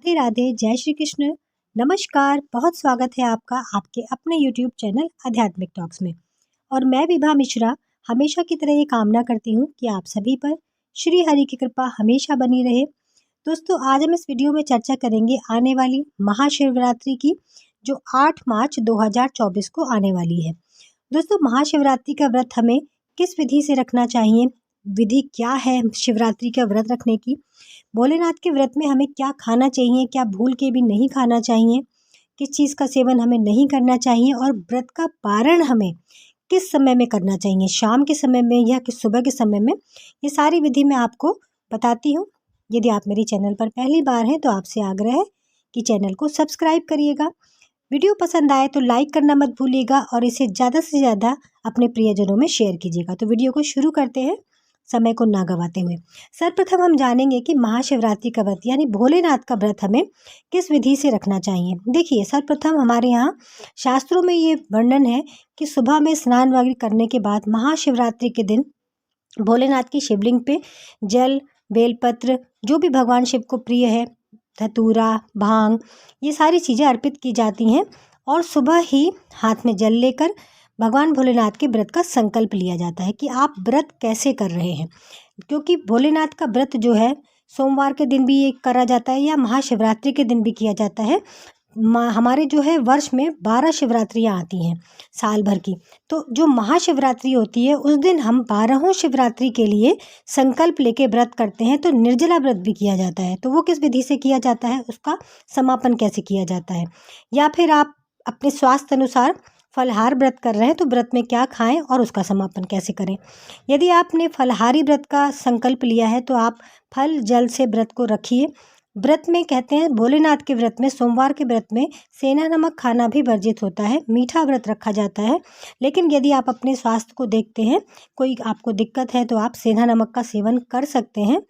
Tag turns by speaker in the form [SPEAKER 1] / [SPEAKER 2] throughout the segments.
[SPEAKER 1] राधे राधे, जय श्री कृष्ण। नमस्कार, बहुत स्वागत है आपका आपके अपने YouTube चैनल आध्यात्मिक टॉक्स में। और मैं विभा मिश्रा हमेशा की तरह ये कामना करती हूँ कि आप सभी पर श्री हरि की कृपा हमेशा बनी रहे। दोस्तों, आज हम इस वीडियो में चर्चा करेंगे आने वाली महाशिवरात्रि की, जो 8 मार्च 2024 को आने वाली है। दोस्तों, महाशिवरात्रि का व्रत हमें किस विधि से रखना चाहिए, विधि क्या है शिवरात्रि का व्रत रखने की, भोलेनाथ के व्रत में हमें क्या खाना चाहिए, क्या भूल के भी नहीं खाना चाहिए, किस चीज़ का सेवन हमें नहीं करना चाहिए और व्रत का पारण हमें किस समय में करना चाहिए, शाम के समय में या कि सुबह के समय में, ये सारी विधि मैं आपको बताती हूँ। यदि आप मेरे चैनल पर पहली बार हैं तो आपसे आग्रह है कि चैनल को सब्सक्राइब करिएगा। वीडियो पसंद आए तो लाइक करना मत भूलिएगा और इसे ज़्यादा से ज़्यादा अपने प्रियजनों में शेयर कीजिएगा। तो वीडियो को शुरू करते हैं समय को ना गवाते हुए। सर्वप्रथम हम जानेंगे कि महाशिवरात्रि का व्रत यानी भोलेनाथ का व्रत हमें किस विधि से रखना चाहिए। देखिए, सर्वप्रथम हमारे यहाँ शास्त्रों में ये वर्णन है कि सुबह में स्नान वगैरह करने के बाद महाशिवरात्रि के दिन भोलेनाथ की शिवलिंग पे जल, बेलपत्र, जो भी भगवान शिव को प्रिय है, धतूरा, भांग, ये सारी चीज़ें अर्पित की जाती हैं और सुबह ही हाथ में जल लेकर भगवान भोलेनाथ के व्रत का संकल्प लिया जाता है कि आप व्रत कैसे कर रहे हैं। क्योंकि भोलेनाथ का व्रत जो है सोमवार के दिन भी ये करा जाता है या महाशिवरात्रि के दिन भी किया जाता है। हमारे जो है वर्ष में 12 शिवरात्रियाँ आती हैं साल भर की। तो जो महाशिवरात्रि होती है उस दिन हम 12 शिवरात्रि के लिए संकल्प लेके व्रत करते हैं। तो निर्जला व्रत भी किया जाता है। तो वो किस विधि से किया जाता है, उसका समापन कैसे किया जाता है, या फिर आप अपने स्वास्थ्य अनुसार फलाहार व्रत कर रहे हैं तो व्रत में क्या खाएं और उसका समापन कैसे करें। यदि आपने फलाहारी व्रत का संकल्प लिया है तो आप फल जल से व्रत को रखिए। व्रत में कहते हैं, भोलेनाथ के व्रत में, सोमवार के व्रत में सेंधा नमक खाना भी वर्जित होता है, मीठा व्रत रखा जाता है। लेकिन यदि आप अपने स्वास्थ्य को देखते हैं, कोई आपको दिक्कत है, तो आप सेंधा नमक का सेवन कर सकते हैं।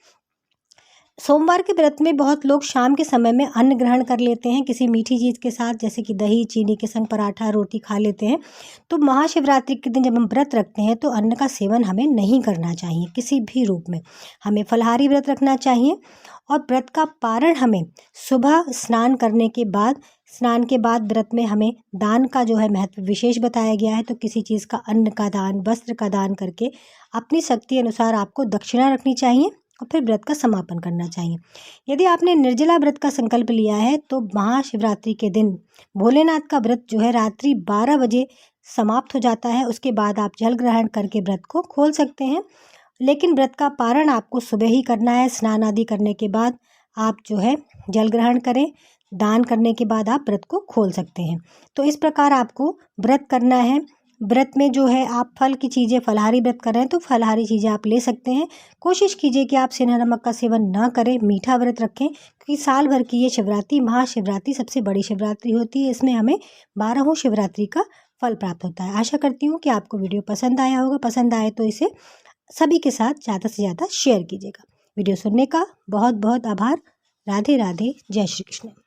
[SPEAKER 1] सोमवार के व्रत में बहुत लोग शाम के समय में अन्न ग्रहण कर लेते हैं किसी मीठी चीज़ के साथ, जैसे कि दही, चीनी के संग पराठा, रोटी खा लेते हैं। तो महाशिवरात्रि के दिन जब हम व्रत रखते हैं तो अन्न का सेवन हमें नहीं करना चाहिए किसी भी रूप में। हमें फलाहारी व्रत रखना चाहिए और व्रत का पारण हमें सुबह स्नान करने के बाद, स्नान के बाद व्रत में हमें दान का जो है महत्व विशेष बताया गया है। तो किसी चीज़ का, अन्न का दान, वस्त्र का दान करके अपनी शक्ति अनुसार आपको दक्षिणा रखनी चाहिए और फिर व्रत का समापन करना चाहिए। यदि आपने निर्जला व्रत का संकल्प लिया है तो महाशिवरात्रि के दिन भोलेनाथ का व्रत जो है रात्रि 12 बजे समाप्त हो जाता है। उसके बाद आप जल ग्रहण करके व्रत को खोल सकते हैं। लेकिन व्रत का पारण आपको सुबह ही करना है। स्नान आदि करने के बाद आप जो है जल ग्रहण करें, दान करने के बाद आप व्रत को खोल सकते हैं। तो इस प्रकार आपको व्रत करना है। व्रत में जो है आप फल की चीज़ें, फलाहारी व्रत कर रहे हैं तो फलाहारी चीज़ें आप ले सकते हैं। कोशिश कीजिए कि आप सेंधा नमक का सेवन ना करें, मीठा व्रत रखें, क्योंकि साल भर की ये शिवरात्रि, महाशिवरात्रि सबसे बड़ी शिवरात्रि होती है। इसमें हमें 12 शिवरात्रि का फल प्राप्त होता है। आशा करती हूँ कि आपको वीडियो पसंद आया होगा। पसंद आए तो इसे सभी के साथ ज़्यादा से ज़्यादा शेयर कीजिएगा। वीडियो सुनने का बहुत बहुत आभार। राधे राधे, जय श्री कृष्ण।